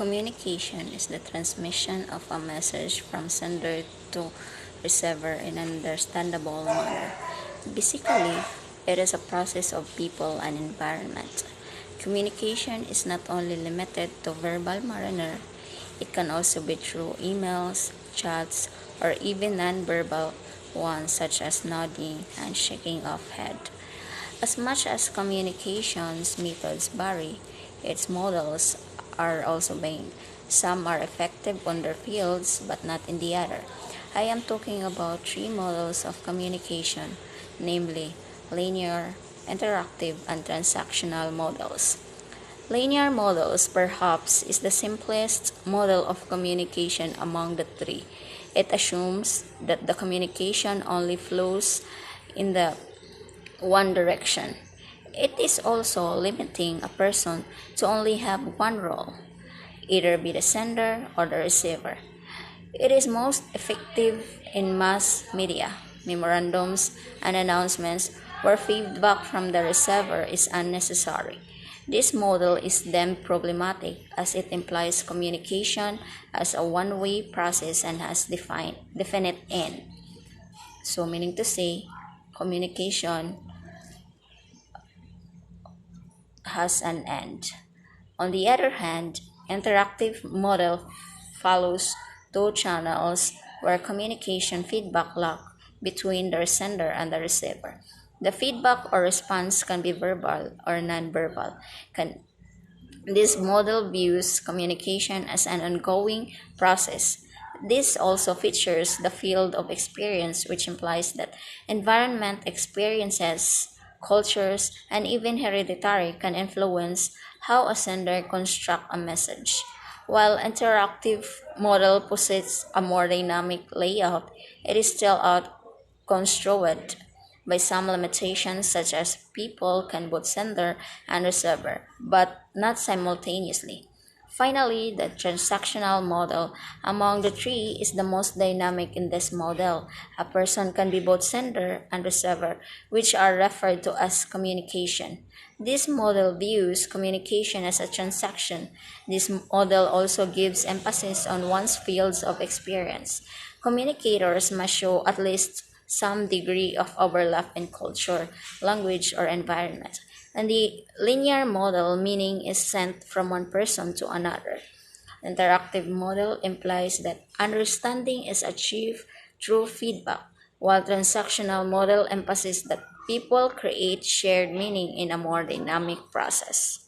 Communication is the transmission of a message from sender to receiver in an understandable manner. Basically, it is a process of people and environment. Communication is not only limited to verbal manner, it can also be through emails, chats, or even non-verbal ones such as nodding and shaking of head. As much as communications methods vary, its models are also varying. Some are effective on their fields but not in the other. I am talking about three models of communication, namely linear, interactive, and transactional models. Linear models perhaps is the simplest model of communication among the three. It assumes that the communication only flows in the one direction. It is also limiting a person to only have one role, either be the sender or the receiver. It is most effective in mass media, memorandums, and announcements where feedback from the receiver is unnecessary. This model is then problematic as it implies communication as a one-way process and has definite end. So meaning to say, communication has an end. On the other hand, interactive model follows two channels where communication feedback lock between the sender and the receiver. The feedback or response can be verbal or non-verbal. This model views communication as an ongoing process. This also features the field of experience, which implies that environment experiences, cultures, and even hereditary can influence how a sender constructs a message. While interactive model posits a more dynamic layout, it is still out construed by some limitations such as people can both sender and receiver, but not simultaneously. Finally, the transactional model among the three is the most dynamic in this model. A person can be both sender and receiver, which are referred to as communication. This model views communication as a transaction. This model also gives emphasis on one's fields of experience. Communicators must show at least some degree of overlap in culture, language, or environment. And the linear model meaning is sent from one person to another. Interactive model implies that understanding is achieved through feedback, while transactional model emphasizes that people create shared meaning in a more dynamic process.